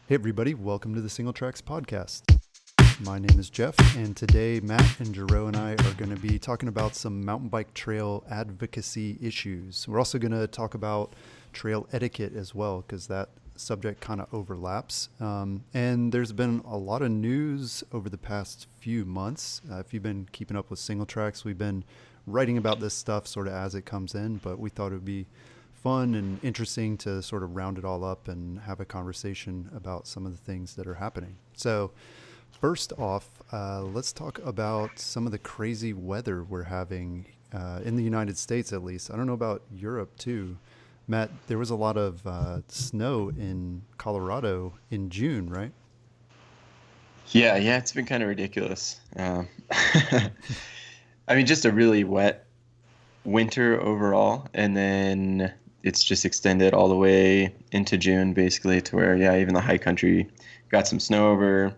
Hey everybody, welcome to the Singletracks podcast. My name is Jeff, and today Matt and Gerow and I are going to be talking about some mountain bike trail advocacy issues. We're also going to talk about trail etiquette as well, because that subject kind of overlaps. And there's been a lot of news over the past few months. If you've been keeping up with Singletracks, we've been writing about this stuff sort of as it comes in, but we thought it would be fun and interesting to sort of round it all up and have a conversation about some of the things that are happening. So first off, let's talk about some of the crazy weather we're having in the United States, at least. I don't know about Europe too. Matt, there was a lot of snow in Colorado in June, right? Yeah, it's been kind of ridiculous. I mean, just a really wet winter overall, and then it's just extended all the way into June, basically, to where, even the high country got some snow over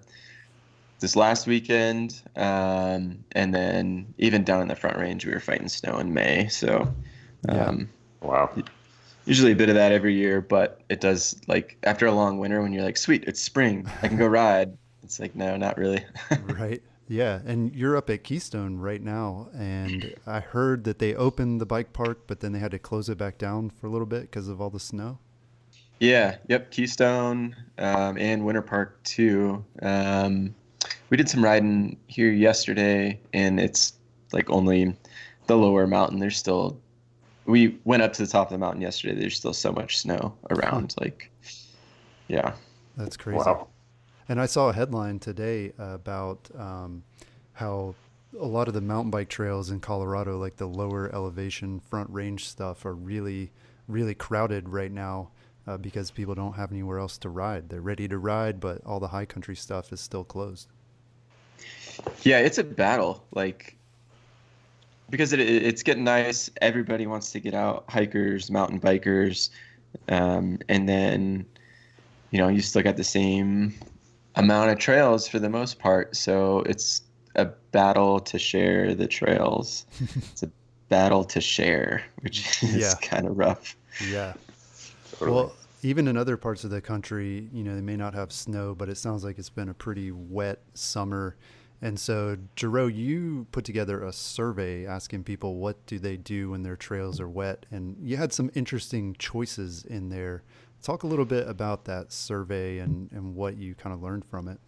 this last weekend. And then even down in the Front Range, we were fighting snow in May. So, Wow. usually a bit of that every year, but it does, like, after a long winter, when you're like, sweet, it's spring, I can go ride. It's like, no, not really. Right. Yeah. And you're up at Keystone right now. And I heard that they opened the bike park, but then they had to close it back down for a little bit because of all the snow. Yep, Keystone, and Winter Park too. We did some riding here yesterday, and it's like only the lower mountain. We went up to the top of the mountain yesterday. There's still so much snow around. That's crazy. Wow. And I saw a headline today about how a lot of the mountain bike trails in Colorado, like the lower elevation Front Range stuff, are really, really crowded right now because people don't have anywhere else to ride. They're ready to ride, but all the high country stuff is still closed. Yeah, it's a battle, like, because it's getting nice. Everybody wants to get out, hikers, mountain bikers, and then, you still got the same amount of trails for the most part. So it's a battle to share the trails. It's a battle to share, which is kind of rough. Yeah. Totally. Well, even in other parts of the country, they may not have snow, but it sounds like it's been a pretty wet summer. And so, Gerow, you put together a survey asking people what do they do when their trails are wet, and you had some interesting choices in there. Talk a little bit about that survey and what you kind of learned from it.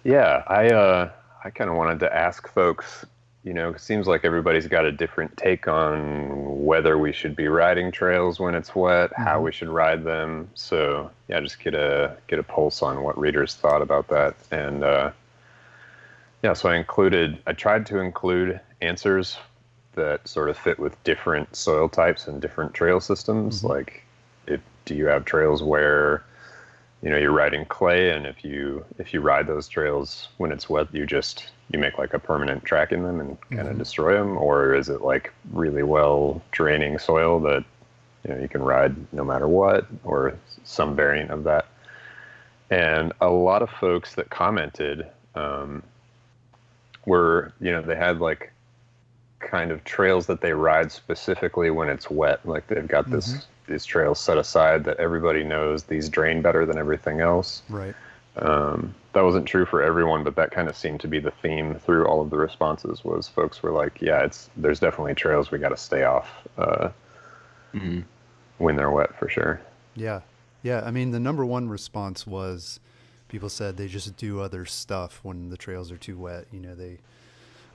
Yeah, I kind of wanted to ask folks, it seems like everybody's got a different take on whether we should be riding trails when it's wet, how we should ride them. So just get a pulse on what readers thought about that. And so I tried to include answers that sort of fit with different soil types and different trail systems. Like, do you have trails where you're riding clay, and if you ride those trails when it's wet, you make like a permanent track in them and kind of destroy them? Or is it like really well draining soil that you can ride no matter what, or some variant of that? And a lot of folks that commented were, they had like kind of trails that they ride specifically when it's wet. Like, they've got these trails set aside that everybody knows these drain better than everything else. Right. That wasn't true for everyone, but that kind of seemed to be the theme through all of the responses. Was folks were like, there's definitely trails we got to stay off when they're wet, for sure. Yeah. I mean, the number one response was people said they just do other stuff when the trails are too wet. They,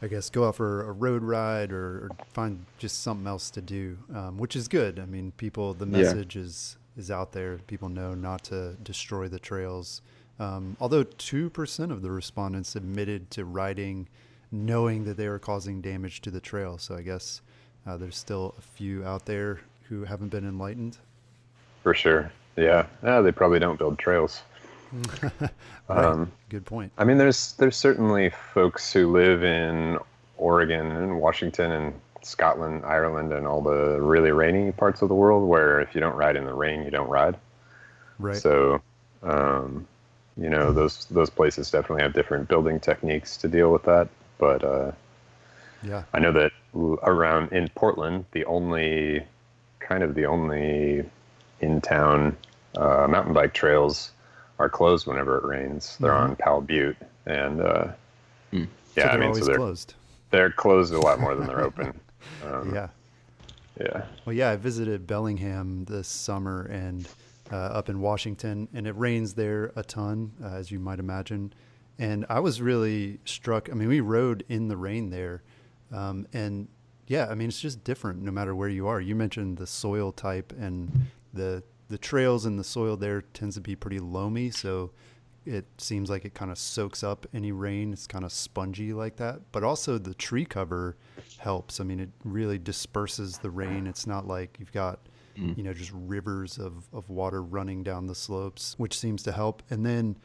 I guess, go out for a road ride or find just something else to do, which is good. I mean, the message is out there. People know not to destroy the trails. Although 2% of the respondents admitted to riding knowing that they were causing damage to the trail. So I guess there's still a few out there who haven't been enlightened. For sure. Yeah. They probably don't build trails. Right. Good point. I mean, there's certainly folks who live in Oregon and Washington and Scotland, Ireland, and all the really rainy parts of the world where if you don't ride in the rain, you don't ride. Right. So, those places definitely have different building techniques to deal with that. But I know that around in Portland, the only in-town mountain bike trails are closed whenever it rains. They're on Powell Butte, and So they're always closed. They're closed a lot more than they're open. Yeah. Yeah. Well, yeah, I visited Bellingham this summer and up in Washington, and it rains there a ton, as you might imagine. And I was really struck. I mean, we rode in the rain there, and yeah, I mean, it's just different no matter where you are. You mentioned the soil type, and the trails and the soil there tends to be pretty loamy, so it seems like it kind of soaks up any rain. It's kind of spongy like that. But also the tree cover helps. I mean, it really disperses the rain. It's not like you've got, just rivers of water running down the slopes, which seems to help. And then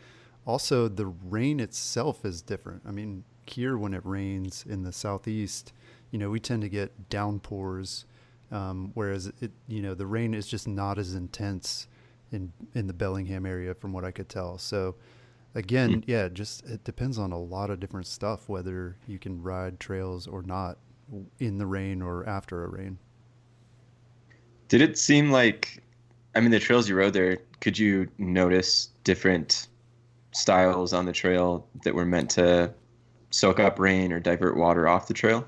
also the rain itself is different. I mean, here when it rains in the Southeast, we tend to get downpours, whereas the rain is just not as intense in the Bellingham area from what I could tell. So again, yeah, just it depends on a lot of different stuff, whether you can ride trails or not in the rain or after a rain. Did it seem like, I mean, the trails you rode there, could you notice different styles on the trail that were meant to soak up rain or divert water off the trail?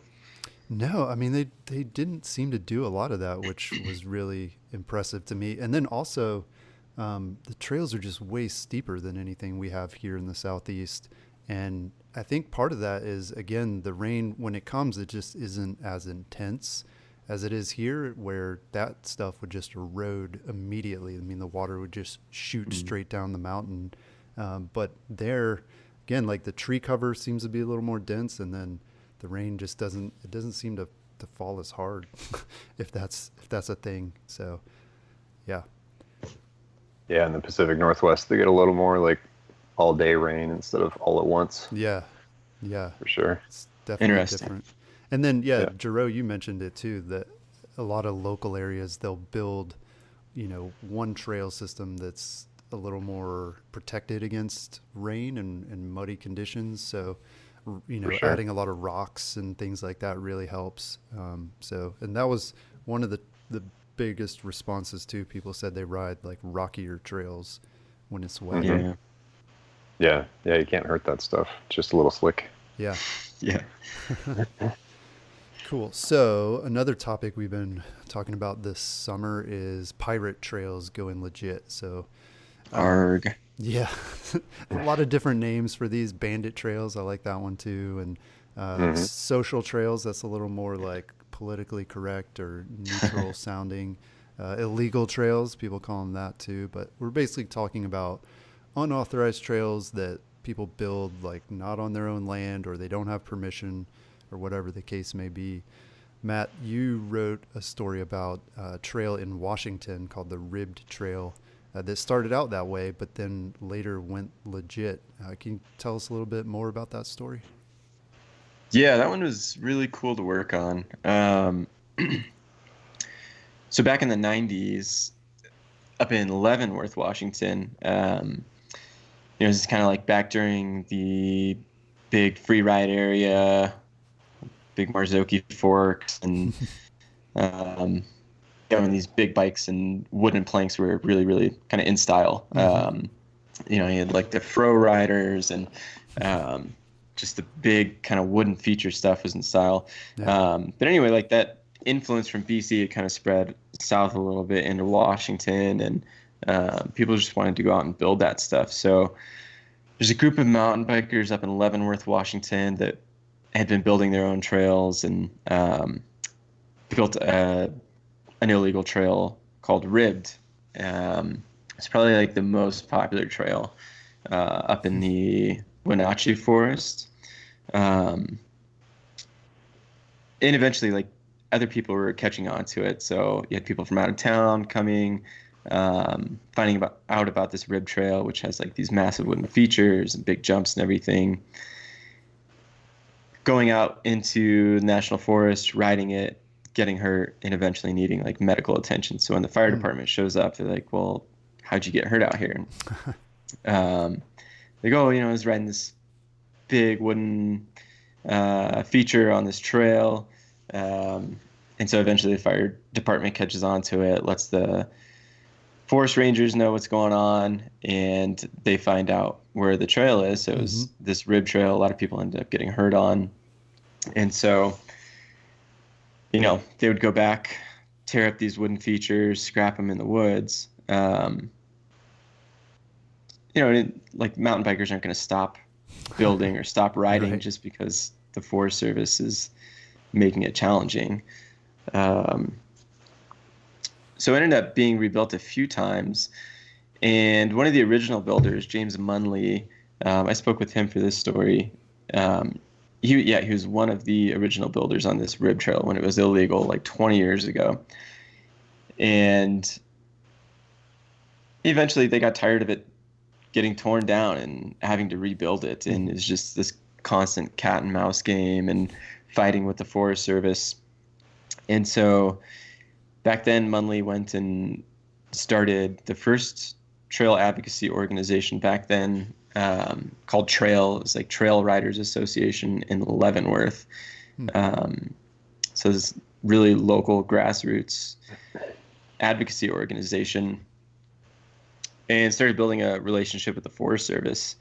No, I mean, they didn't seem to do a lot of that, which was really impressive to me. And then also, the trails are just way steeper than anything we have here in the Southeast. And I think part of that is, again, the rain, when it comes, it just isn't as intense as it is here, where that stuff would just erode immediately. I mean, the water would just shoot straight down the mountain. But there, again, like the tree cover seems to be a little more dense, and then the rain just doesn't seem to fall as hard, if that's a thing. So, yeah. Yeah, in the Pacific Northwest, they get a little more like all day rain instead of all at once. Yeah. For sure. It's definitely Interesting. different. And then, Gerow, you mentioned it too, that a lot of local areas, they'll build, one trail system that's a little more protected against rain and muddy conditions. So, sure. adding a lot of rocks and things like that really helps. And that was one of the biggest responses too. People said they ride like rockier trails when it's wet. Yeah, you can't hurt that stuff. It's just a little slick. Yeah. Cool. So another topic we've been talking about this summer is pirate trails going legit. So Arg. Yeah, a lot of different names for these. Bandit trails, I like that one too. And social trails, that's a little more like politically correct or neutral sounding. Illegal trails, people call them that too. But we're basically talking about unauthorized trails that people build like not on their own land, or they don't have permission, or whatever the case may be. Matt, you wrote a story about a trail in Washington called the Ribbed Trail that started out that way, but then later went legit. Can you tell us a little bit more about that story? Yeah, that one was really cool to work on. So back in the 90s, up in Leavenworth, Washington, it's kind of like back during the big free ride area, big Marzocchi forks, and when these big bikes and wooden planks were really, really kind of in style. You had like the Fro Riders and just the big kind of wooden feature stuff was in style. Yeah. But anyway, like that influence from BC, it kind of spread south a little bit into Washington, and people just wanted to go out and build that stuff. So there's a group of mountain bikers up in Leavenworth, Washington, that had been building their own trails and built an illegal trail called Ribbed. It's probably like the most popular trail up in the Wenatchee Forest. And eventually, like, other people were catching on to it. So you had people from out of town coming, finding out about this Ribbed Trail, which has like these massive wooden features and big jumps and everything. Going out into the national forest, riding it, getting hurt, and eventually needing like medical attention. So when the fire department shows up, they're like, "Well, how'd you get hurt out here?" They go, I was riding this big wooden feature on this trail. And so eventually the fire department catches on to it, lets the forest rangers know what's going on, and they find out where the trail is. So it was this rib trail. A lot of people ended up getting hurt on. And so, they would go back, tear up these wooden features, scrap them in the woods. Like mountain bikers aren't going to stop building or stop riding Right. just because the Forest Service is making it challenging. So it ended up being rebuilt a few times. And one of the original builders, James Munley, I spoke with him for this story. He was one of the original builders on this rib trail when it was illegal, like 20 years ago. And eventually they got tired of it getting torn down and having to rebuild it. And it's just this constant cat and mouse game and fighting with the Forest Service. And so back then, Munley went and started the first trail advocacy organization back then, called Trail. It was like Trail Riders Association in Leavenworth. So this really local grassroots advocacy organization, and started building a relationship with the Forest Service.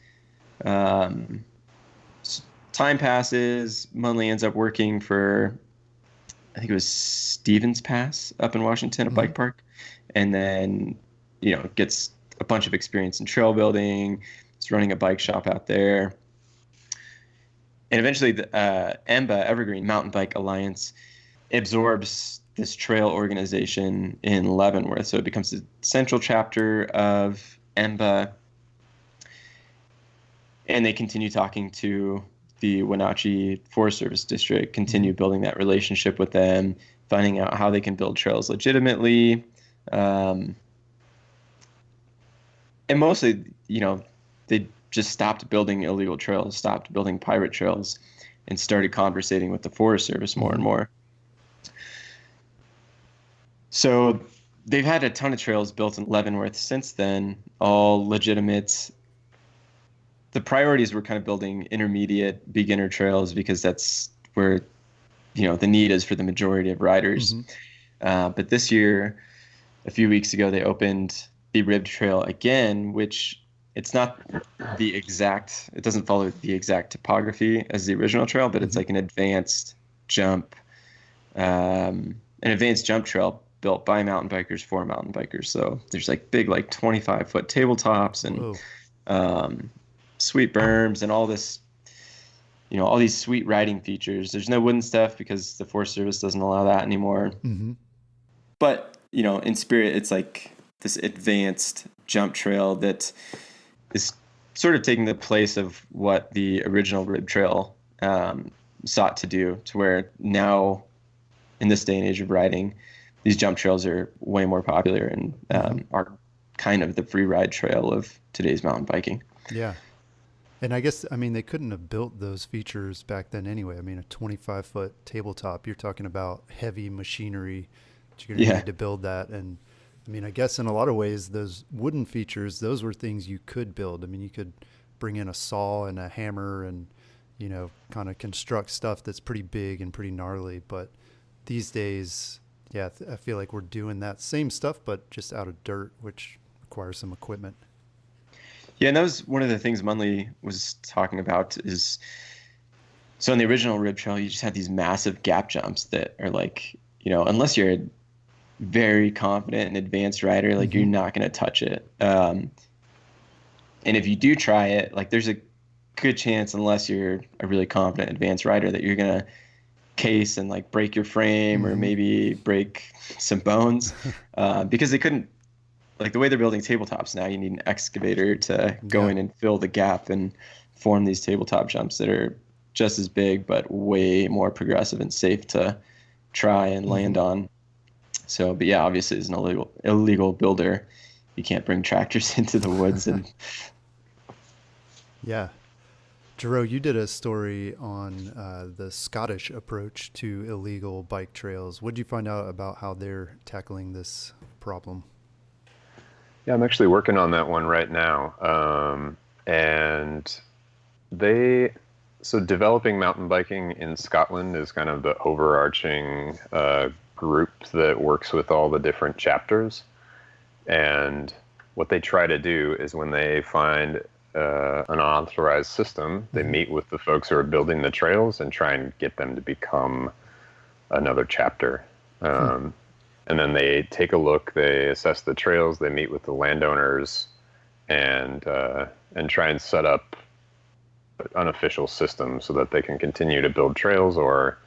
Time passes. Munley ends up working for, I think it was Stevens Pass up in Washington, a bike park, and then gets a bunch of experience in trail building. He's running a bike shop out there, and eventually the IMBA, Evergreen Mountain Bike Alliance, absorbs this trail organization in Leavenworth, so it becomes the central chapter of IMBA, and they continue talking to the Wenatchee Forest Service District, continue building that relationship with them, finding out how they can build trails legitimately. And mostly, they just stopped building illegal trails, stopped building pirate trails, and started conversating with the Forest Service more and more. So they've had a ton of trails built in Leavenworth since then, all legitimate. The priorities were kind of building intermediate beginner trails because that's where, the need is for the majority of riders. But this year, a few weeks ago, they opened the ribbed trail again, which it's not it doesn't follow the exact topography as the original trail, but it's like an advanced jump trail built by mountain bikers for mountain bikers. So there's like big, like 25-foot tabletops and sweet berms and all this, all these sweet riding features. There's no wooden stuff because the Forest Service doesn't allow that anymore. But, in spirit, it's like this advanced jump trail that is sort of taking the place of what the original rib trail sought to do, to where now in this day and age of riding, these jump trails are way more popular and are kind of the free ride trail of today's mountain biking. Yeah. And I guess, they couldn't have built those features back then anyway. A 25-foot tabletop, you're talking about heavy machinery that you're going to need to build that. And I guess in a lot of ways, those wooden features, those were things you could build. You could bring in a saw and a hammer and, kind of construct stuff that's pretty big and pretty gnarly. But these days, I feel like we're doing that same stuff, but just out of dirt, which requires some equipment. Yeah, and that was one of the things Munley was talking about is, so in the original rib trail, you just had these massive gap jumps that are like, unless you're a very confident and advanced rider, like you're not going to touch it. And if you do try it, like there's a good chance, unless you're a really confident advanced rider, that you're going to case and like break your frame or maybe break some bones because they couldn't, like the way they're building tabletops now, you need an excavator to go in and fill the gap and form these tabletop jumps that are just as big but way more progressive and safe to try and land on. So, but yeah, obviously as an illegal builder, you can't bring tractors into the woods. And yeah. Gerow, you did a story on the Scottish approach to illegal bike trails. What did you find out about how they're tackling this problem? Yeah, I'm actually working on that one right now. And so developing mountain biking in Scotland is kind of the overarching group that works with all the different chapters. And what they try to do is when they find an unauthorized system, they meet with the folks who are building the trails and try and get them to become another chapter. And then they take a look, they assess the trails, they meet with the landowners, and try and set up unofficial systems so that they can continue to build trails, or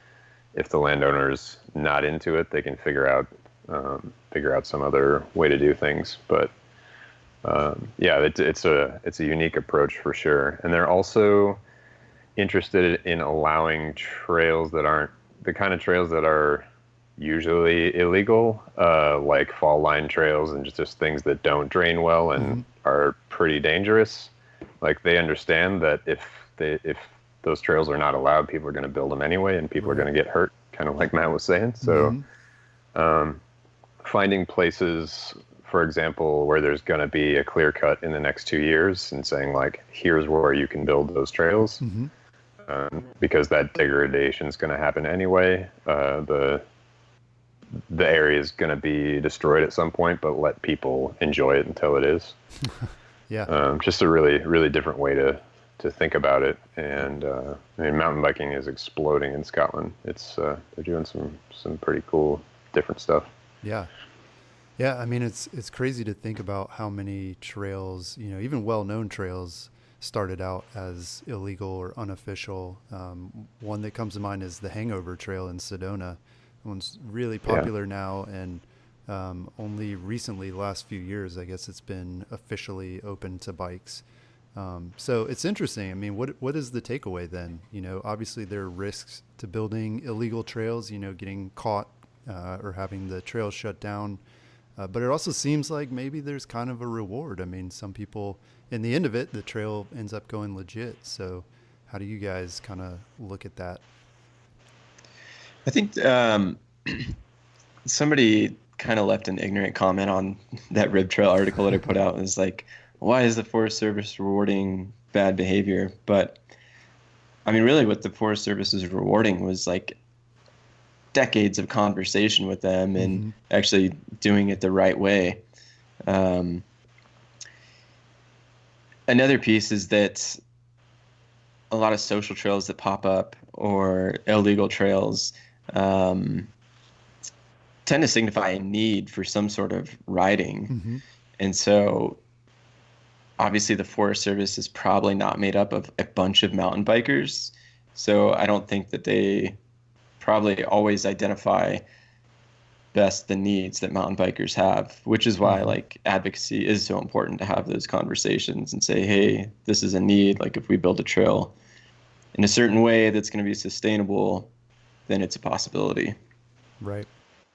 if the landowner's not into it, they can figure out some other way to do things. But it's a unique approach for sure. And they're also interested in allowing trails that aren't the kind of trails that are usually illegal, like fall line trails and just things that don't drain well and are pretty dangerous. Like, they understand that if those trails are not allowed, people are going to build them anyway, and people are going to get hurt, kind of like Matt was saying. So finding places, for example, where there's going to be a clear cut in the next 2 years and saying, like, here's where you can build those trails, because that degradation is going to happen anyway. The area is going to be destroyed at some point, but let people enjoy it until it is. Just a really, really different way to think about it. And I mean, mountain biking is exploding in Scotland. It's they're doing some pretty cool different stuff. Yeah. I mean, it's crazy to think about how many trails, even well-known trails, started out as illegal or unofficial. One that comes to mind is the Hangover Trail in Sedona. One's really popular now, and only recently, last few years, I guess it's been officially open to bikes. So it's interesting. I mean, what is the takeaway then? Obviously there are risks to building illegal trails, getting caught or having the trail shut down. But it also seems like maybe there's kind of a reward. I mean, some people, in the end of it, the trail ends up going legit. So how do you guys kind of look at that? I think somebody kind of left an ignorant comment on that Rib Trail article that I put out. It was like, why is the Forest Service rewarding bad behavior? But I mean, really what the Forest Service is rewarding was like decades of conversation with them and actually doing it the right way. Another piece is that a lot of social trails that pop up or illegal trails tend to signify a need for some sort of riding. And so obviously the Forest Service is probably not made up of a bunch of mountain bikers. So I don't think that they probably always identify best the needs that mountain bikers have, which is why like advocacy is so important to have those conversations and say, hey, this is a need. Like, if we build a trail in a certain way that's going to be sustainable, then it's a possibility. Right.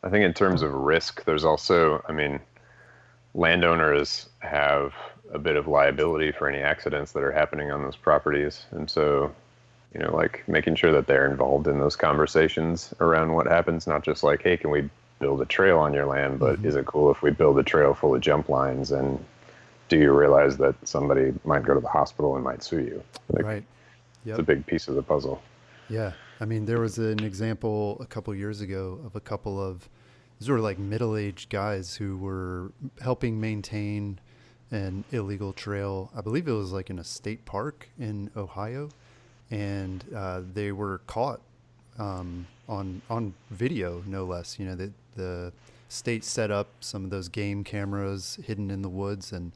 I think in terms of risk, there's also, I mean, landowners have a bit of liability for any accidents that are happening on those properties. And so, like, making sure that they're involved in those conversations around what happens, not just like, hey, can we build a trail on your land, but is it cool if we build a trail full of jump lines, and do you realize that somebody might go to the hospital and might sue you? Like, right. Yep. It's a big piece of the puzzle. Yeah. I mean, there was an example a couple years ago of a couple of sort of like middle-aged guys who were helping maintain an illegal trail. I believe it was like in a state park in Ohio, and they were caught on video, no less. The state set up some of those game cameras hidden in the woods and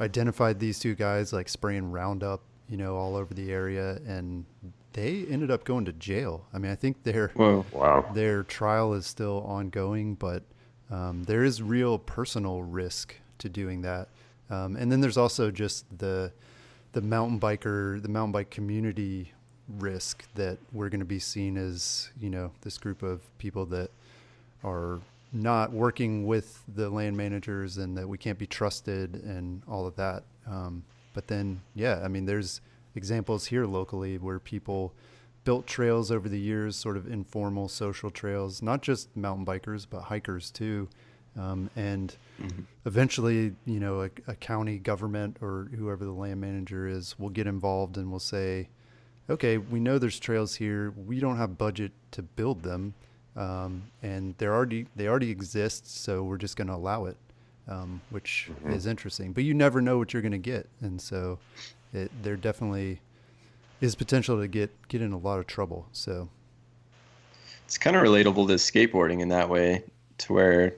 identified these two guys like spraying Roundup, all over the area, and they ended up going to jail. I mean, I think their trial is still ongoing, but there is real personal risk to doing that. And then there's also just the mountain bike community risk that we're going to be seen as, this group of people that are not working with the land managers and that we can't be trusted and all of that. But then, I mean, there's examples here locally where people built trails over the years, sort of informal social trails, not just mountain bikers, but hikers too. And eventually, a county government or whoever the land manager is will get involved and will say, okay, we know there's trails here. We don't have budget to build them. And they already exist. So we're just going to allow it. which is interesting. But you never know what you're going to get, and so there definitely is potential to get in a lot of trouble. So it's kind of relatable to skateboarding in that way, to where,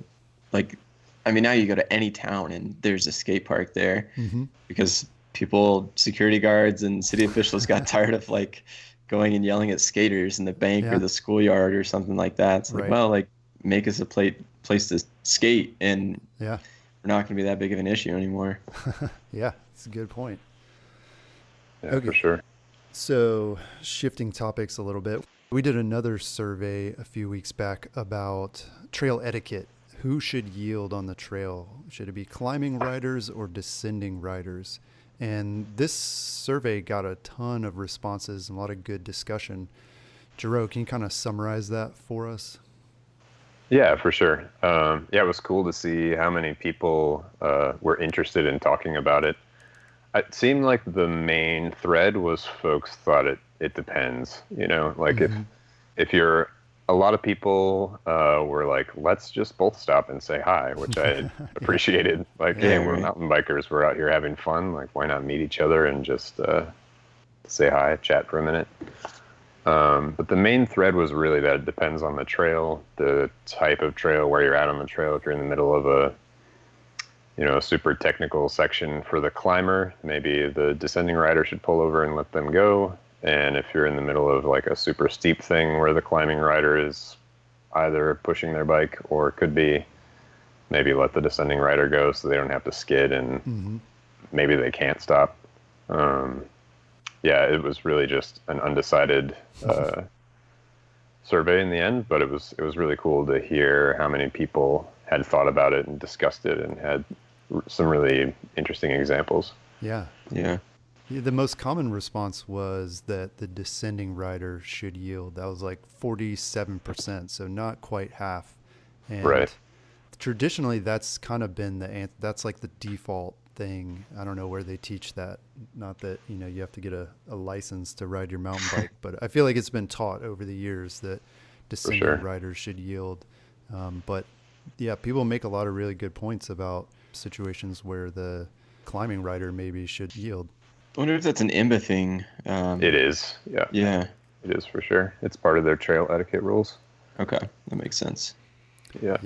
like, I mean, now you go to any town and there's a skate park there because security guards and city officials got tired of like going and yelling at skaters in the bank or the schoolyard or something like that. It's like, well, like, make us a place to skate, and we're not going to be that big of an issue anymore. Yeah, it's a good point. Yeah, okay. For sure. So shifting topics a little bit, we did another survey a few weeks back about trail etiquette. Who should yield on the trail? Should it be climbing riders or descending riders? And this survey got a ton of responses and a lot of good discussion. Gerow, can you kind of summarize that for us? Yeah, for sure. It was cool to see how many people were interested in talking about it. It seemed like the main thread was folks thought it depends, like if you're, a lot of people were like, let's just both stop and say hi, which I appreciated. Like, hey, we're mountain bikers, we're out here having fun. Like, why not meet each other and just say hi, chat for a minute. But the main thread was really that it depends on the trail, the type of trail, where you're at on the trail. If you're in the middle of a super technical section for the climber, maybe the descending rider should pull over and let them go. And if you're in the middle of like a super steep thing where the climbing rider is either pushing their bike or could be, maybe let the descending rider go so they don't have to skid, and maybe they can't stop. It was really just an undecided survey in the end, but it was really cool to hear how many people had thought about it and discussed it and had some really interesting examples. Yeah. The most common response was that the descending rider should yield. That was like 47%, so not quite half. And traditionally, that's kind of been that's like the default thing. I don't know where they teach that. Not that, you have to get a license to ride your mountain bike, but I feel like it's been taught over the years that descending riders should yield. But yeah, people make a lot of really good points about situations where the climbing rider maybe should yield. I wonder if that's an IMBA thing. It is. Yeah. It is for sure. It's part of their trail etiquette rules. Okay. That makes sense. Yeah.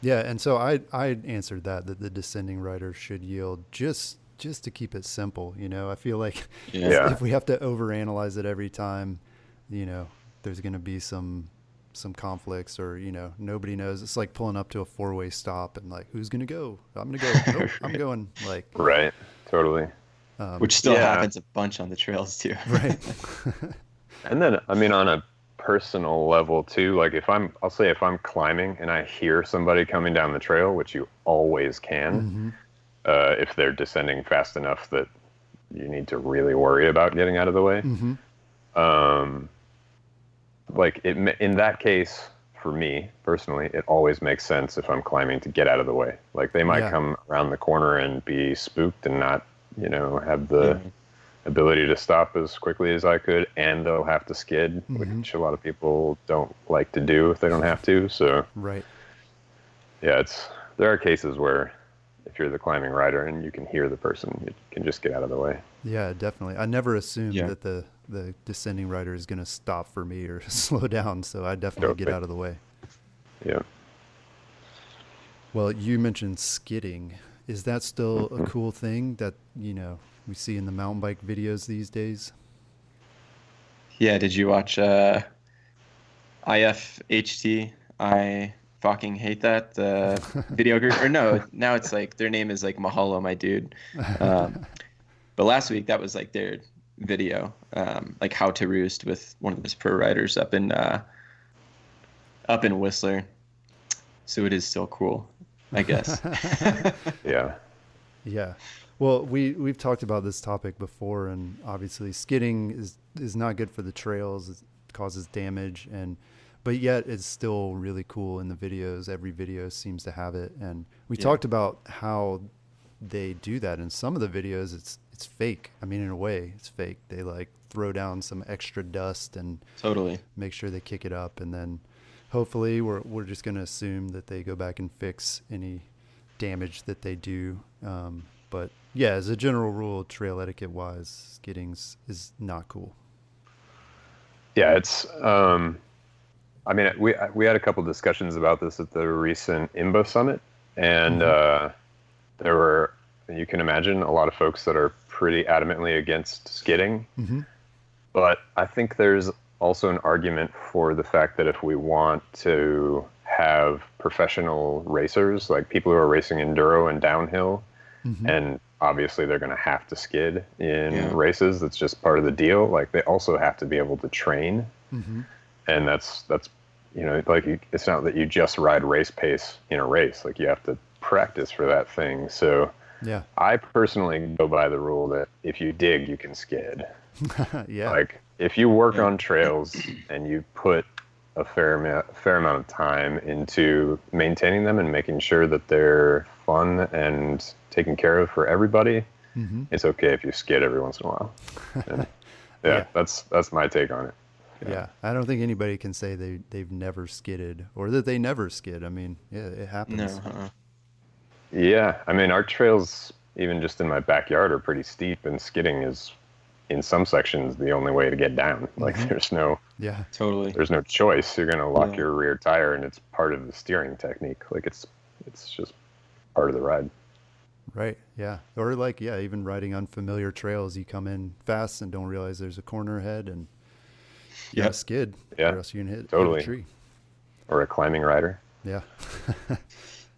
And so I answered that the descending rider should yield just to keep it simple. I feel like if we have to overanalyze it every time, there's going to be some conflicts, or, nobody knows. It's like pulling up to a 4-way stop and like, who's going to go? I'm going to go. Nope, I'm going. Like, right. Totally. Which still happens a bunch on the trails too. Right. And then, I mean, on a personal level too, like if I'm climbing and I hear somebody coming down the trail, which you always can, if they're descending fast enough that you need to really worry about getting out of the way. In that case, for me personally, it always makes sense if I'm climbing to get out of the way. Like, they might come around the corner and be spooked and not, have the ability to stop as quickly as I could, and they'll have to skid, which a lot of people don't like to do if they don't have to. So there are cases where if you're the climbing rider and you can hear the person, you can just get out of the way. Yeah, definitely. I never assumed that the descending rider is going to stop for me or slow down, so I definitely get out of the way. Yeah. Well, you mentioned skidding. Is that still a cool thing that, we see in the mountain bike videos these days? Yeah, did you watch IFHT? I fucking hate that video group. Or no, now it's like their name is like Mahalo, my dude. But last week that was like their video, like how to roost with one of those pro riders up in Whistler. So it is still cool, I guess. Yeah. Well, we've talked about this topic before, and obviously skidding is not good for the trails. It causes damage, but yet it's still really cool in the videos. Every video seems to have it, and we talked about how they do that. In some of the videos, it's fake. I mean, in a way, it's fake. They like throw down some extra dust and make sure they kick it up, and then hopefully we're just going to assume that they go back and fix any damage that they do. But yeah, as a general rule, trail etiquette wise, skidding is not cool. Yeah, it's. I mean, we had a couple discussions about this at the recent IMBA summit, and there were, you can imagine, a lot of folks that are pretty adamantly against skidding. But I think there's also an argument for the fact that if we want to have professional racers, like people who are racing enduro and downhill, and obviously they're going to have to skid in races, that's just part of the deal. Like, they also have to be able to train. And that's like, it's not that you just ride race pace in a race. Like, you have to practice for that thing. So yeah, I personally go by the rule that if you dig, you can skid. Yeah. Like, if you work on trails and you put a fair amount of time into maintaining them and making sure that they're fun and taken care of for everybody, it's okay if you skid every once in a while. And Yeah. that's my take on it. Yeah, I don't think anybody can say they've never skidded or that they never skid. I mean, yeah, it happens. No. Yeah, I mean, our trails, even just in my backyard, are pretty steep, and skidding is, in some sections, the only way to get down. Like, there's no choice. You're going to lock your rear tire, and it's part of the steering technique. Like, it's just part of the ride. Right. Yeah. Or like, yeah, even riding unfamiliar trails, you come in fast and don't realize there's a corner ahead, and you gotta skid, or else you're gonna hit a tree. Or a climbing rider. Yeah.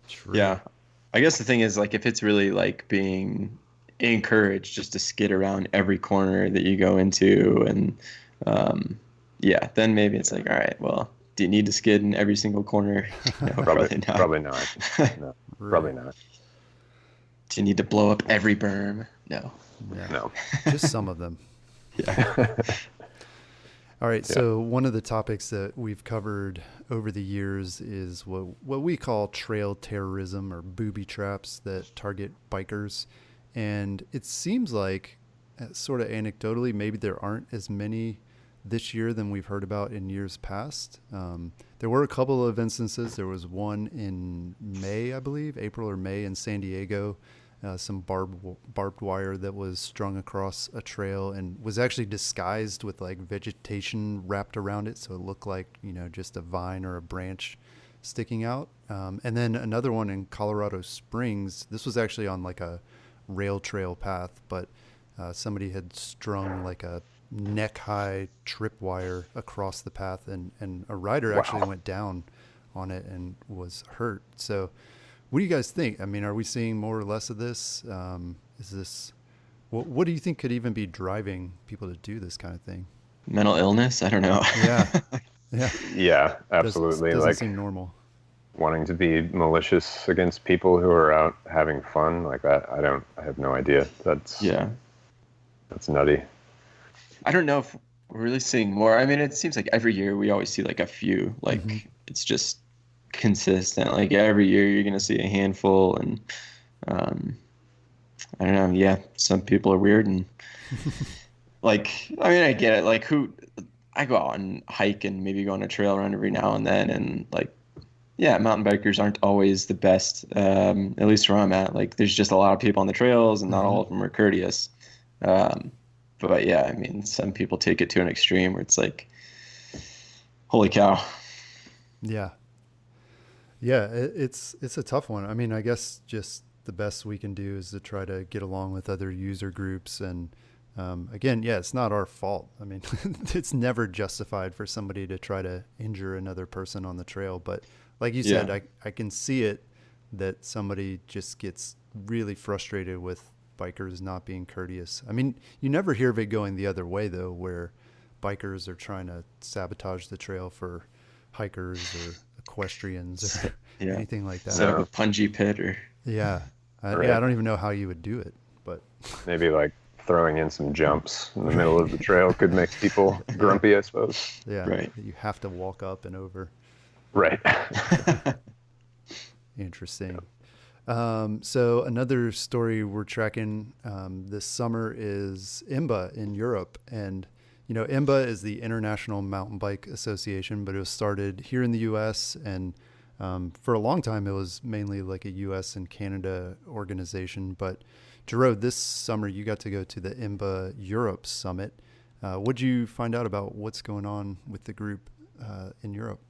True. Yeah. I guess the thing is, like, if it's really like being encouraged just to skid around every corner that you go into, and then maybe it's like, all right, well, do you need to skid in every single corner? No, probably not. Probably not. No, Right. Probably not. Do you need to blow up every berm? No. Yeah. No. Just some of them. Yeah. All right. So one of the topics that we've covered over the years is what we call trail terrorism, or booby traps that target bikers. And it seems like, sort of anecdotally, maybe there aren't as many this year than we've heard about in years past. There were a couple of instances. There was one in May, I believe, April or May, in San Diego. Some barbed wire that was strung across a trail and was actually disguised with like vegetation wrapped around it, so it looked like, just a vine or a branch sticking out. And then another one in Colorado Springs. This was actually on like a rail trail path, but somebody had strung like a neck-high tripwire across the path, and a rider actually went down on it and was hurt. So what do you guys think? I mean, are we seeing more or less of this? Is this, what do you think could even be driving people to do this kind of thing? Mental illness? I don't know. Yeah. Yeah. Yeah, absolutely. Doesn't seem normal. Wanting to be malicious against people who are out having fun like that. I have no idea. That's nutty. I don't know if we're really seeing more. I mean, it seems like every year we always see like a few, like it's just consistent. Like every year you're going to see a handful, and I don't know. Yeah. Some people are weird, and like, I mean, I get it. Like I go out and hike and maybe go on a trail run every now and then. And like, yeah, mountain bikers aren't always the best. At least where I'm at, like there's just a lot of people on the trails, and not all of them are courteous. But yeah, I mean, some people take it to an extreme where it's like, holy cow. Yeah. Yeah. It's a tough one. I mean, I guess just the best we can do is to try to get along with other user groups. And, again, yeah, it's not our fault. I mean, it's never justified for somebody to try to injure another person on the trail. But like you said, I can see it that somebody just gets really frustrated with bikers not being courteous. I mean, you never hear of it going the other way, though, where bikers are trying to sabotage the trail for hikers or equestrians or anything like that. Set up a punji pit or... Yeah. I don't even know how you would do it, but... Maybe like throwing in some jumps in the middle of the trail could make people grumpy, I suppose. Yeah. Right. You have to walk up and over. Right. Interesting. So another story we're tracking this summer is IMBA in Europe. And, IMBA is the International Mountain Bike Association, but it was started here in the U.S. and For a long time, it was mainly like a U.S. and Canada organization. But Gerow, this summer you got to go to the IMBA Europe Summit. What'd you find out about what's going on with the group in Europe?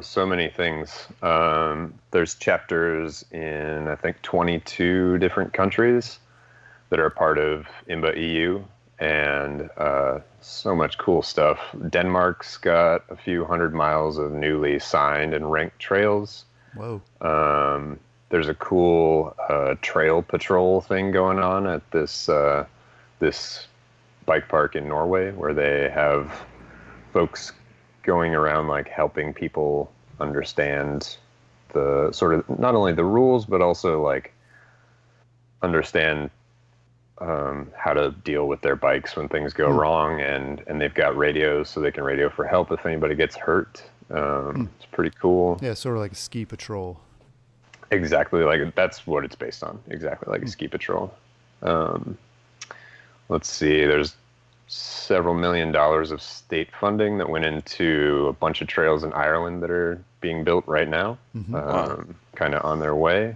So many things. There's chapters in, I think, 22 different countries that are a part of IMBA EU, and so much cool stuff. Denmark's got a few 100 miles of newly signed and ranked trails. Whoa. There's a cool trail patrol thing going on at this bike park in Norway, where they have folks going around like helping people understand the sort of not only the rules but also like understand how to deal with their bikes when things go wrong, and they've got radios so they can radio for help if anybody gets hurt. It's pretty cool. Yeah, sort of like a ski patrol. Exactly, like that's what it's based on. Exactly like a ski patrol. Let's see, there's several $1 million of state funding that went into a bunch of trails in Ireland that are being built right now, kind of on their way.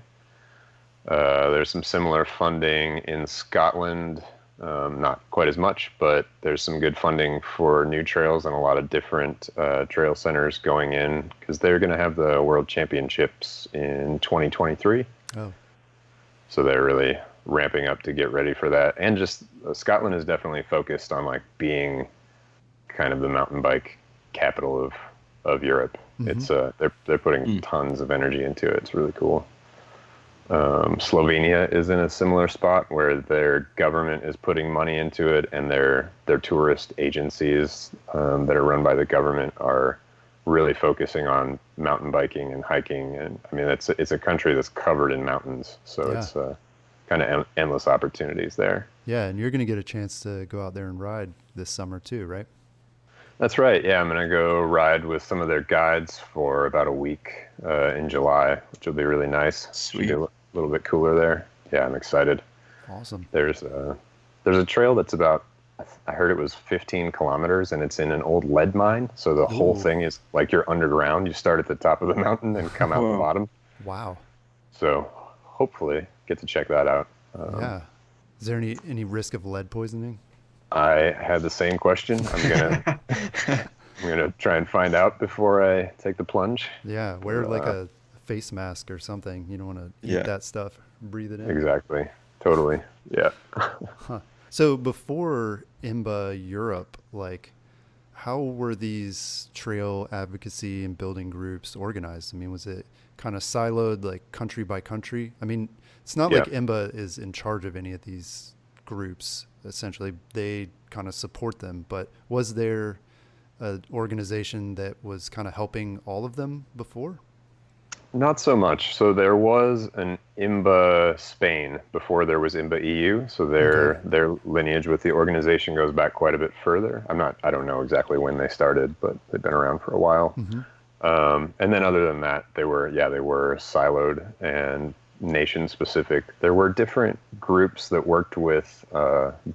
There's some similar funding in Scotland, not quite as much, but there's some good funding for new trails and a lot of different trail centers going in, because they're going to have the World Championships in 2023. Oh. So they're really ramping up to get ready for that. And just Scotland is definitely focused on like being kind of the mountain bike capital of Europe. It's they're putting tons of energy into it. It's really cool. Slovenia is in a similar spot where their government is putting money into it, and their tourist agencies that are run by the government are really focusing on mountain biking and hiking. And I mean, it's a country that's covered in mountains, so it's kind of endless opportunities there. Yeah, and you're going to get a chance to go out there and ride this summer too, right? That's right. Yeah, I'm going to go ride with some of their guides for about a week in July, which will be really nice. Sweet. It'll be a little bit cooler there. Yeah, I'm excited. Awesome. There's a trail that's about, I heard it was 15 kilometers, and it's in an old lead mine. So the whole thing is like you're underground. You start at the top of the mountain and come out the bottom. Wow. So hopefully get to check that out. Yeah. Is there any risk of lead poisoning? I had the same question. I'm gonna try and find out before I take the plunge. Yeah, wear like a face mask or something. You don't want to eat that stuff, breathe it in. Exactly. Totally. Yeah. Huh. So before IMBA Europe, like, how were these trail advocacy and building groups organized? I mean, was it kind of siloed, like country by country? I mean, it's not like IMBA is in charge of any of these groups. Essentially, they kind of support them. But was there an organization that was kind of helping all of them before? Not so much. So there was an IMBA Spain before there was IMBA EU. So their lineage with the organization goes back quite a bit further. I don't know exactly when they started, but they've been around for a while. And then other than that, they were siloed and nation specific. There were different groups that worked with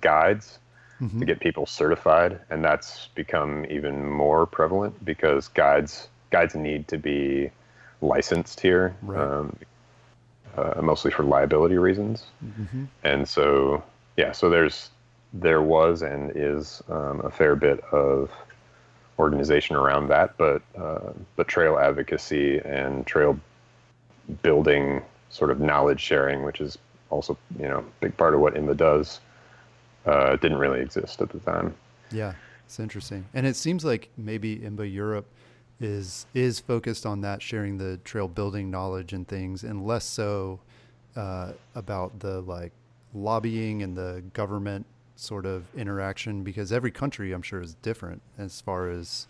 guides to get people certified, and that's become even more prevalent because guides need to be licensed here, right. Mostly for liability reasons. And so there was and is a fair bit of organization around that, but trail advocacy and trail building, sort of knowledge sharing, which is also a big part of what IMBA does, didn't really exist at the time. Yeah, it's interesting. And it seems like maybe IMBA Europe is focused on that, sharing the trail building knowledge and things, and less so about the like lobbying and the government sort of interaction, because every country I'm sure is different as far as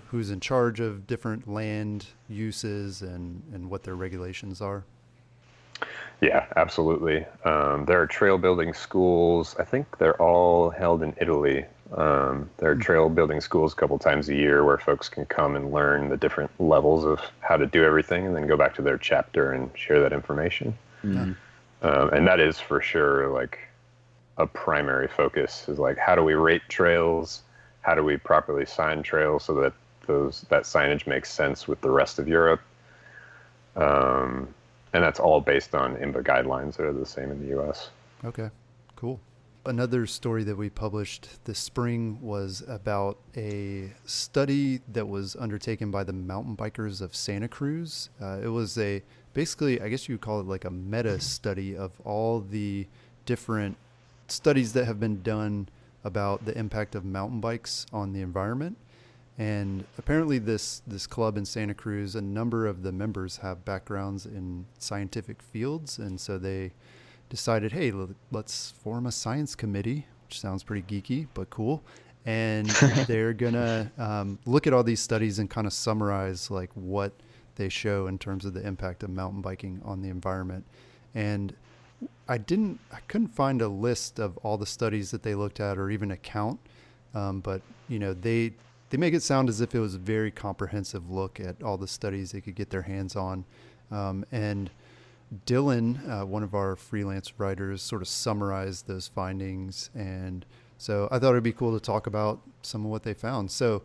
who's in charge of different land uses and what their regulations are. Yeah, absolutely. There are trail building schools. I think they're all held in Italy. There are trail building schools a couple times a year where folks can come and learn the different levels of how to do everything, and then go back to their chapter and share that information. And that is for sure like a primary focus, is like, how do we rate trails? How do we properly sign trails so that that signage makes sense with the rest of Europe. And that's all based on IMBA guidelines that are the same in the US. Okay, cool. Another story that we published this spring was about a study that was undertaken by the mountain bikers of Santa Cruz. It was basically, I guess you would call it like a meta study of all the different studies that have been done about the impact of mountain bikes on the environment. And apparently this club in Santa Cruz, a number of the members have backgrounds in scientific fields. And so they decided, hey, let's form a science committee, which sounds pretty geeky, but cool. And they're going to look at all these studies and kind of summarize like what they show in terms of the impact of mountain biking on the environment. And I couldn't find a list of all the studies that they looked at or even a count. But, they make it sound as if it was a very comprehensive look at all the studies they could get their hands on. And Dylan, one of our freelance writers, sort of summarized those findings. And so I thought it'd be cool to talk about some of what they found. So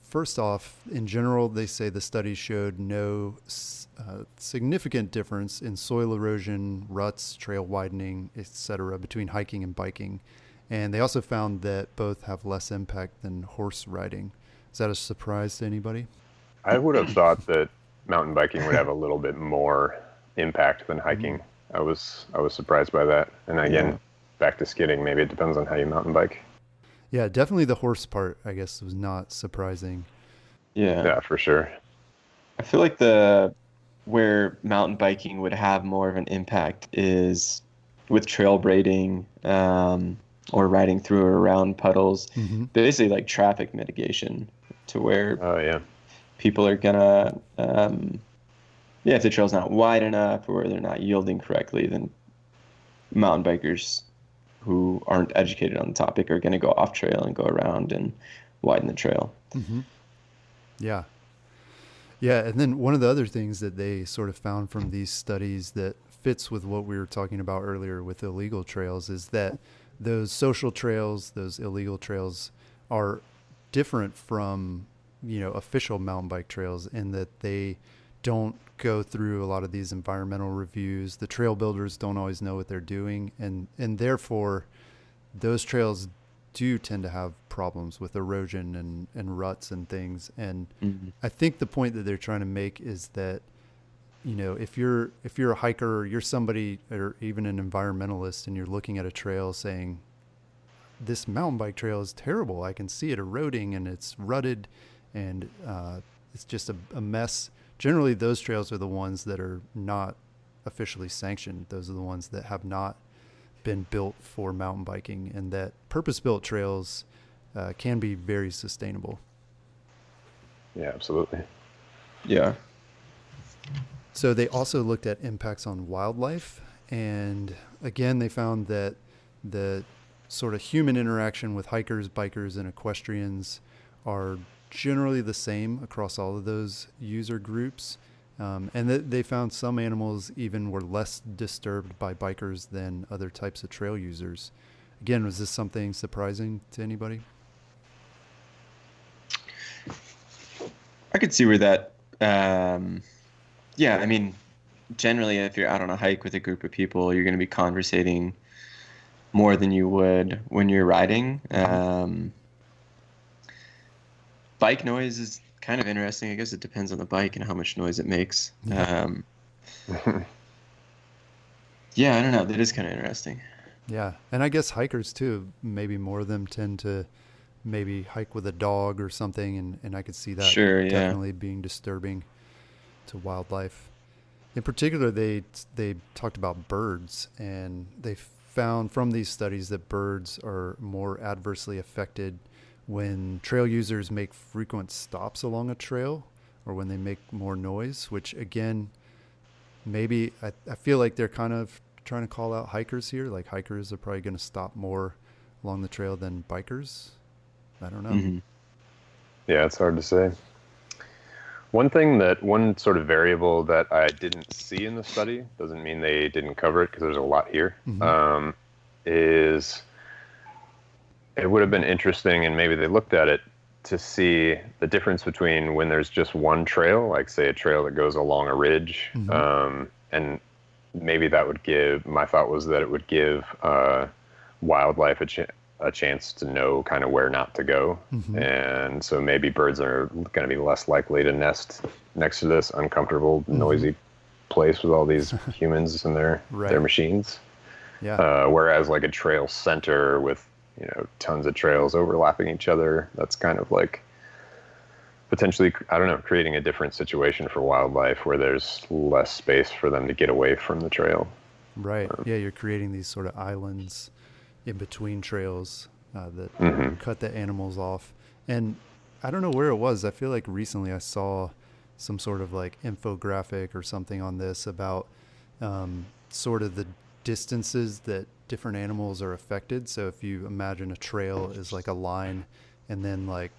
first off, in general, they say the study showed no significant difference in soil erosion, ruts, trail widening, etc., between hiking and biking. And they also found that both have less impact than horse riding. Is that a surprise to anybody? I would have thought that mountain biking would have a little bit more impact than hiking. I was surprised by that. And again, back to skidding, maybe it depends on how you mountain bike. Yeah, definitely the horse part, I guess, was not surprising. Yeah, for sure. I feel like where mountain biking would have more of an impact is with trail braiding, or riding through or around puddles, basically like traffic mitigation, to where people are gonna, if the trail's not wide enough or they're not yielding correctly, then mountain bikers who aren't educated on the topic are going to go off trail and go around and widen the trail. Mm-hmm. Yeah. Yeah. And then one of the other things that they sort of found from these studies that fits with what we were talking about earlier with illegal trails is that those social trails, those illegal trails are different from, official mountain bike trails in that they don't go through a lot of these environmental reviews. The trail builders don't always know what they're doing. And therefore those trails do tend to have problems with erosion and ruts and things. And I think the point that they're trying to make is that, if you're a hiker or you're somebody or even an environmentalist and you're looking at a trail saying, this mountain bike trail is terrible. I can see it eroding and it's rutted and it's just a mess. Generally, those trails are the ones that are not officially sanctioned. Those are the ones that have not been built for mountain biking, and that purpose-built trails can be very sustainable. Yeah, absolutely. Yeah. So they also looked at impacts on wildlife, and again, they found that the sort of human interaction with hikers, bikers, and equestrians are generally the same across all of those user groups. And they found some animals even were less disturbed by bikers than other types of trail users. Again, was this something surprising to anybody? I could see where that, I mean, generally if you're out on a hike with a group of people, you're going to be conversating more than you would when you're riding. Bike noise is kind of interesting. I guess it depends on the bike and how much noise it makes. I don't know. That is kind of interesting. Yeah. And I guess hikers too, maybe more of them tend to maybe hike with a dog or something. And I could see that definitely being disturbing to wildlife. In particular, they talked about birds, and they found from these studies that birds are more adversely affected when trail users make frequent stops along a trail or when they make more noise, which again, maybe I feel like they're kind of trying to call out hikers here. Like hikers are probably going to stop more along the trail than bikers. I don't know. Mm-hmm. Yeah, it's hard to say. One sort of variable that I didn't see in the study, doesn't mean they didn't cover it because there's a lot here, is it would have been interesting, and maybe they looked at it, to see the difference between when there's just one trail, like say a trail that goes along a ridge, and maybe that would give, my thought was that it would give wildlife a chance to know kind of where not to go. And so maybe birds are going to be less likely to nest next to this uncomfortable, noisy place with all these humans and their machines. Whereas like a trail center with, you know, tons of trails overlapping each other, that's kind of like potentially, I don't know, creating a different situation for wildlife where there's less space for them to get away from the trail. Right. You're creating these sort of islands in between trails that cut the animals off. And I don't know where it was. I feel like recently I saw some sort of like infographic or something on this about sort of the distances that different animals are affected. So if you imagine a trail is like a line, and then like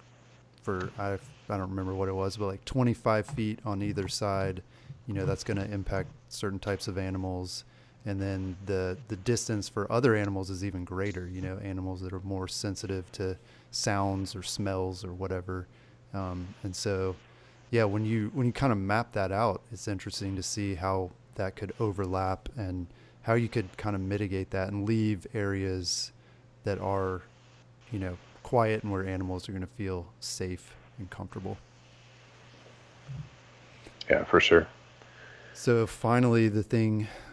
I don't remember what it was, but like 25 feet on either side, you know, that's going to impact certain types of animals. And then the distance for other animals is even greater, you know, animals that are more sensitive to sounds or smells or whatever. And so, yeah, when you kind of map that out, it's interesting to see how that could overlap and how you could kind of mitigate that and leave areas that are, you know, quiet and where animals are going to feel safe and comfortable. Yeah, for sure. So finally,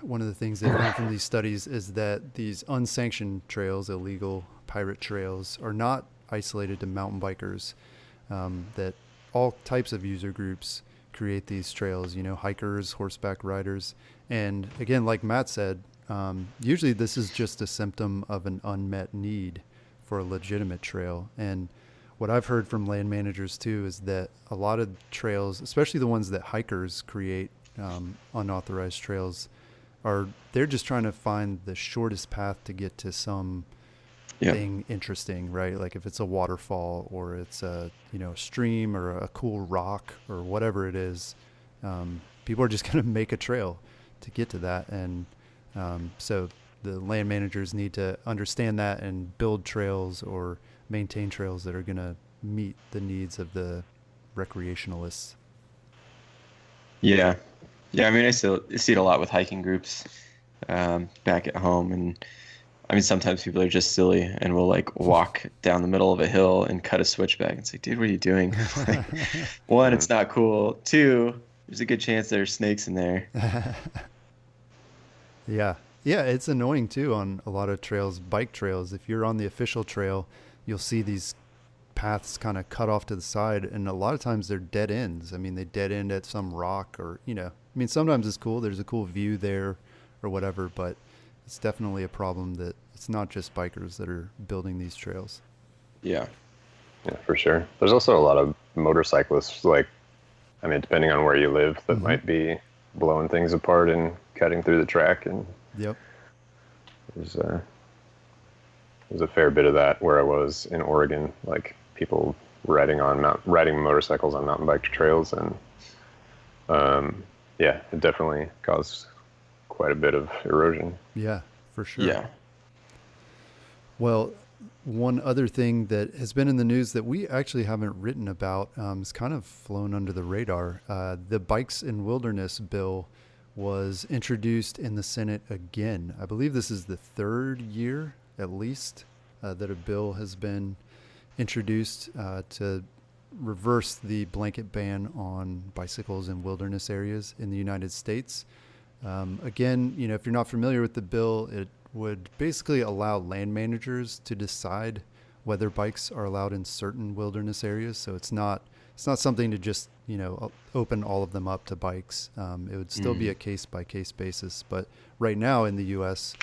one of the things they've learned from these studies is that these unsanctioned trails, illegal pirate trails, are not isolated to mountain bikers, that all types of user groups create these trails, you know, hikers, horseback riders. And again, like Matt said, usually this is just a symptom of an unmet need for a legitimate trail. And what I've heard from land managers too is that a lot of trails, especially the ones that hikers create, unauthorized trails, they're just trying to find the shortest path to get to some thing interesting, right? Like if it's a waterfall or it's a, you know, stream or a cool rock or whatever it is, people are just going to make a trail to get to that. And so the land managers need to understand that and build trails or maintain trails that are going to meet the needs of the recreationalists. Yeah. I mean, I see it a lot with hiking groups back at home. And I mean, sometimes people are just silly and will like walk down the middle of a hill and cut a switchback. It's like, dude, what are you doing? Like, one, it's not cool. Two, there's a good chance there's snakes in there. Yeah, it's annoying too on a lot of trails, bike trails. If you're on the official trail, you'll see these paths kind of cut off to the side, and a lot of times they're dead ends. I mean, they dead end at some rock or, you know, I mean, sometimes it's cool. There's a cool view there or whatever, but it's definitely a problem that it's not just bikers that are building these trails. Yeah, for sure. There's also a lot of motorcyclists, like, I mean, depending on where you live, that might be blowing things apart and cutting through the track. And there's a fair bit of that where I was in Oregon, like people riding motorcycles on mountain bike trails. And it definitely caused quite a bit of erosion. Yeah, for sure. Yeah. Well, one other thing that has been in the news that we actually haven't written about, is kind of flown under the radar. The Bikes in Wilderness bill was introduced in the Senate again. I believe this is the third year, at least, that a bill has been introduced to reverse the blanket ban on bicycles in wilderness areas in the United States. Again, you know, if you're not familiar with the bill, it would basically allow land managers to decide whether bikes are allowed in certain wilderness areas. So it's not something to just, you know, open all of them up to bikes. It would still be a case by case basis. But right now in the U.S.,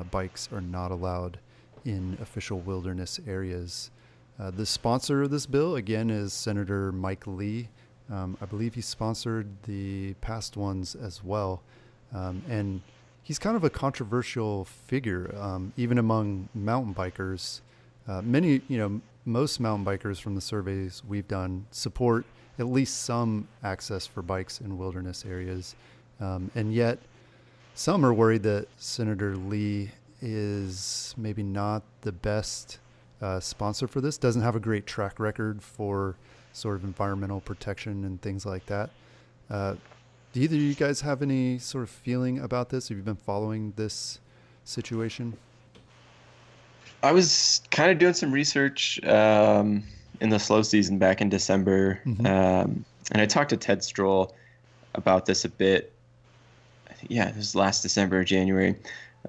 bikes are not allowed in official wilderness areas. The sponsor of this bill, again, is Senator Mike Lee. I believe he sponsored the past ones as well. And he's kind of a controversial figure, even among mountain bikers. Most mountain bikers from the surveys we've done support at least some access for bikes in wilderness areas. And yet some are worried that Senator Lee is maybe not the best sponsor for this. Doesn't have a great track record for sort of environmental protection and things like that. Do either of you guys have any sort of feeling about this? Have you been following this situation? I was kind of doing some research in the slow season back in December, and I talked to Ted Stroll about this a bit. I think, yeah, it was last December or January.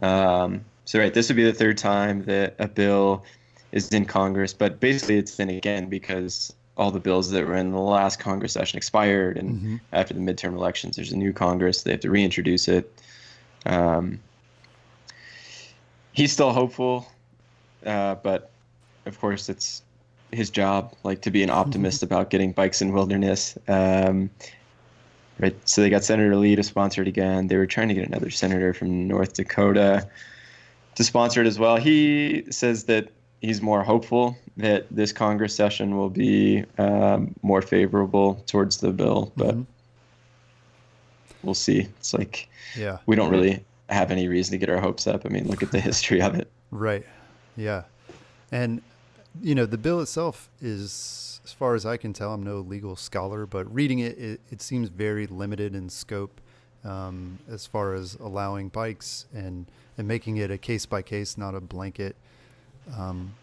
Right, this would be the third time that a bill is in Congress, but basically it's in again because all the bills that were in the last Congress session expired, and after the midterm elections, there's a new Congress. They have to reintroduce it. He's still hopeful, but of course it's his job, like, to be an optimist about getting bikes in wilderness. Right. So they got Senator Lee to sponsor it again. They were trying to get another senator from North Dakota to sponsor it as well. He says that he's more hopeful that this Congress session will be more favorable towards the bill, but we'll see. It's like, we don't really have any reason to get our hopes up. I mean, look at the history of it. Right. Yeah. And, you know, the bill itself is, as far as I can tell, I'm no legal scholar, but reading it seems very limited in scope as far as allowing bikes and making it a case by case, not a blanket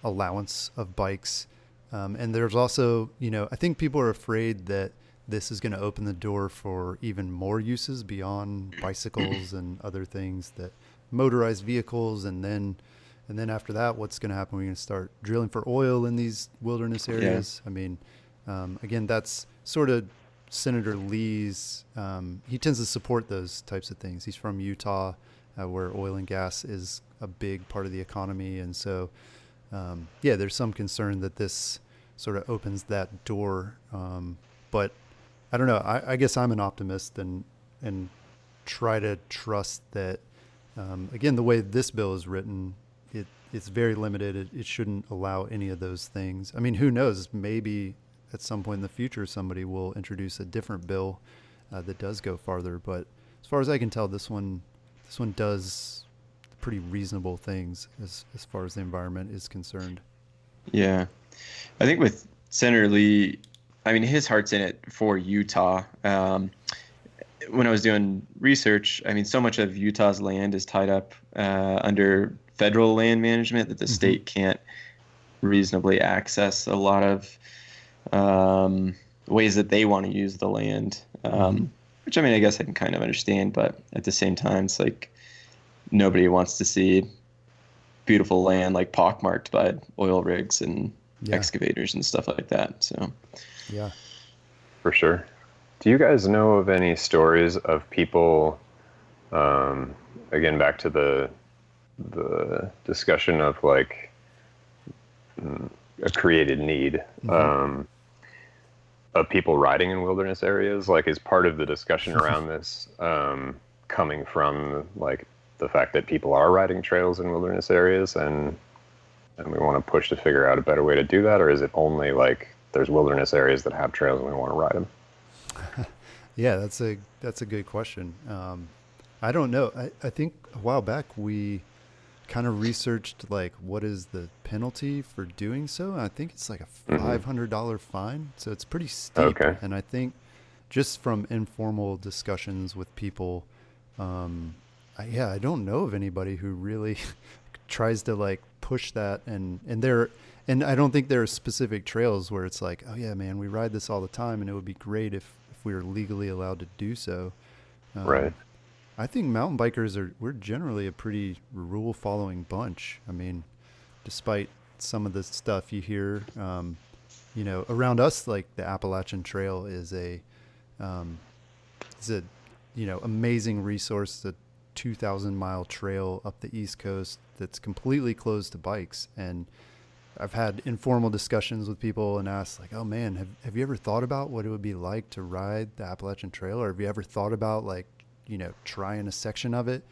allowance of bikes. And there's also, you know, I think people are afraid that this is going to open the door for even more uses beyond bicycles and other things, that motorized vehicles. And then after that, what's going to happen? We're going to start drilling for oil in these wilderness areas. Yeah. I mean, again, that's sort of Senator Lee's, he tends to support those types of things. He's from Utah, where oil and gas is a big part of the economy. And so, there's some concern that this sort of opens that door. But I don't know. I guess I'm an optimist and try to trust that, again, the way this bill is written, it's very limited. It shouldn't allow any of those things. I mean, who knows? Maybe at some point in the future, somebody will introduce a different bill that does go farther. But as far as I can tell, this one does pretty reasonable things as far as the environment is concerned. Yeah. I think with Senator Lee, I mean, his heart's in it for Utah. When I was doing research, I mean, so much of Utah's land is tied up under federal land management that the state can't reasonably access a lot of ways that they want to use the land, which, I mean, I guess I can kind of understand, but at the same time, it's like nobody wants to see beautiful land like pockmarked by oil rigs and excavators and stuff like that. So, yeah, for sure. Do you guys know of any stories of people, again, back to the discussion of like a created need, of people riding in wilderness areas? Like, is part of the discussion around this coming from like the fact that people are riding trails in wilderness areas and we want to push to figure out a better way to do that? Or is it only like there's wilderness areas that have trails and we want to ride them? Yeah, that's a good question. I don't know. I think a while back we kind of researched like what is the penalty for doing so. I think it's like a $500 fine. So it's pretty steep. Okay. And I think just from informal discussions with people, I don't know of anybody who really tries to like push that and I don't think there are specific trails where it's like, oh yeah, man, we ride this all the time and it would be great if we were legally allowed to do so. Right. I think mountain bikers we're generally a pretty rule following bunch. I mean, despite some of the stuff you hear, you know, around us, like the Appalachian Trail is a you know, amazing resource, a 2,000-mile trail up the East Coast that's completely closed to bikes. And I've had informal discussions with people and asked like, oh man, have you ever thought about what it would be like to ride the Appalachian Trail? Or have you ever thought about like, you know, trying a section of it?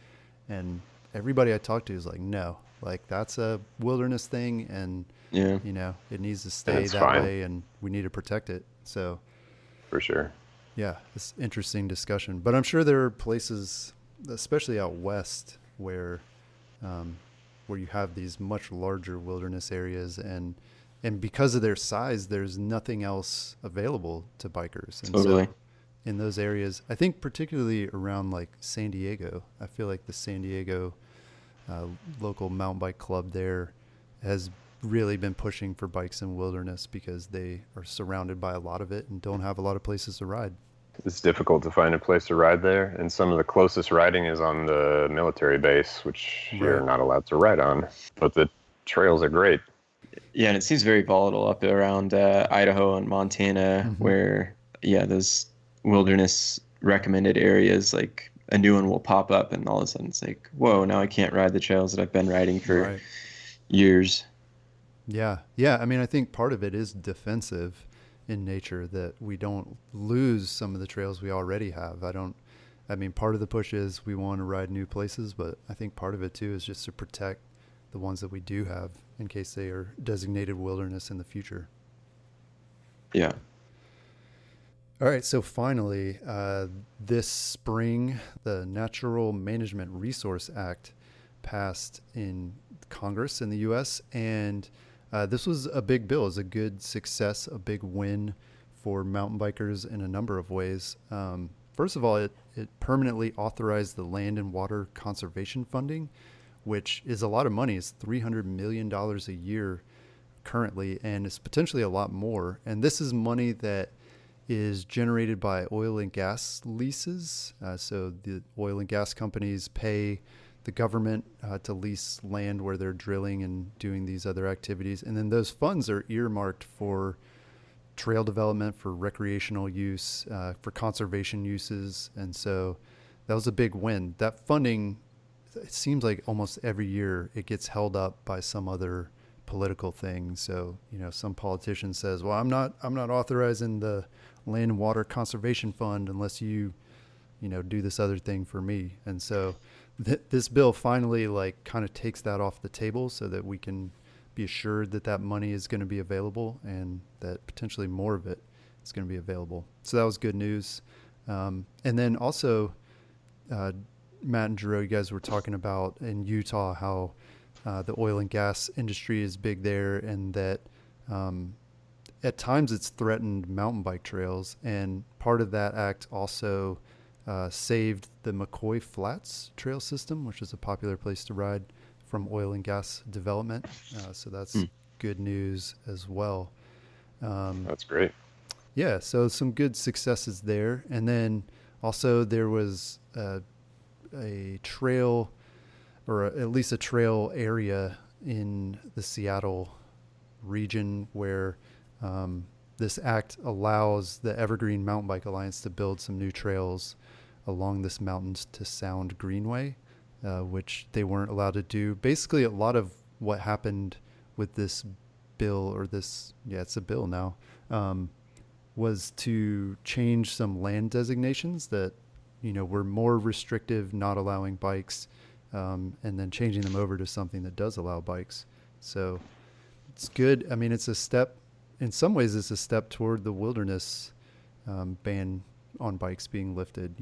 And everybody I talk to is like, no, like that's a wilderness thing. And, you know, it needs to stay that way and we need to protect it. So for sure. Yeah, it's interesting discussion, but I'm sure there are places, especially out west, where where you have these much larger wilderness areas, and because of their size, there's nothing else available to bikers. And Totally. so in those areas, I think particularly around like San Diego, I feel like the San Diego local mountain bike club there has really been pushing for bikes in wilderness because they are surrounded by a lot of it and don't have a lot of places to ride. It's difficult to find a place to ride there, and some of the closest riding is on the military base, which you're not allowed to ride on. But the trails are great. Yeah, and it seems very volatile up around Idaho and Montana, where those wilderness recommended areas, like a new one will pop up, and all of a sudden it's like, whoa, now I can't ride the trails that I've been riding for years. Yeah. I mean, I think part of it is defensive in nature, that we don't lose some of the trails we already have. I mean, part of the push is we want to ride new places, but I think part of it too is just to protect the ones that we do have in case they are designated wilderness in the future. Yeah. All right. So finally, this spring, the Natural Management Resource Act passed in Congress in the U.S., and this was a big bill. It was a good success, a big win for mountain bikers in a number of ways. First of all, it permanently authorized the land and water conservation funding, which is a lot of money. It's $300 million a year currently, and it's potentially a lot more. And this is money that is generated by oil and gas leases. So the oil and gas companies pay the government to lease land where they're drilling and doing these other activities. And then those funds are earmarked for trail development, for recreational use, for conservation uses. And so that was a big win. That funding, it seems like almost every year it gets held up by some other political thing. So, some politician says, well, I'm not authorizing the land and water conservation fund unless you do this other thing for me. And so this bill finally kind of takes that off the table so that we can be assured that that money is going to be available and that potentially more of it is going to be available. So that was good news. And then also, Matt and Gerow, you guys were talking about in Utah how the oil and gas industry is big there, and that at times it's threatened mountain bike trails. And part of that act also saved the McCoy Flats trail system, which is a popular place to ride, from oil and gas development. So that's good news as well. That's great. Yeah, so some good successes there. And then also there was a trail, or at least a trail area in the Seattle region where this act allows the Evergreen Mountain Bike Alliance to build some new trails along this Mountains to Sound Greenway, which they weren't allowed to do. Basically, a lot of what happened with this bill, or this, it's a bill now, was to change some land designations that, were more restrictive, not allowing bikes, and then changing them over to something that does allow bikes. So it's good. I mean, it's a step, in some ways it's a step toward the wilderness ban on bikes being lifted,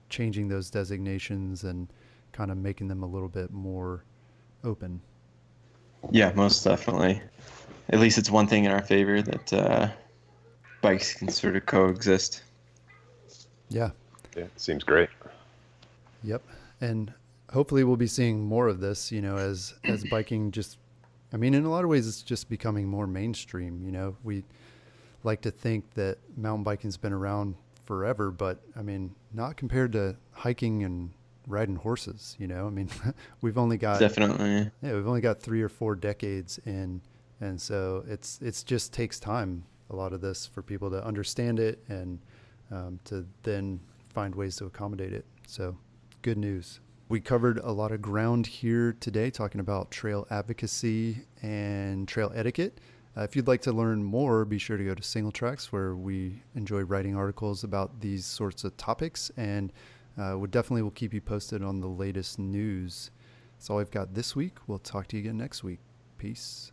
changing those designations and kind of making them a little bit more open. Yeah, most definitely. At least it's one thing in our favor that bikes can sort of coexist. Yeah. Yeah, seems great. Yep. And hopefully we'll be seeing more of this, as biking just, I mean, in a lot of ways it's just becoming more mainstream. We like to think that mountain biking's been around forever, but I mean, not compared to hiking and riding horses, I mean, we've only got definitely, we've only got 3 or 4 decades in. And so it's just takes time, a lot of this, for people to understand it and to then find ways to accommodate it. So good news. We covered a lot of ground here today talking about trail advocacy and trail etiquette. If you'd like to learn more, be sure to go to Singletracks, where we enjoy writing articles about these sorts of topics, and we definitely will keep you posted on the latest news. That's all I've got this week. We'll talk to you again next week. Peace.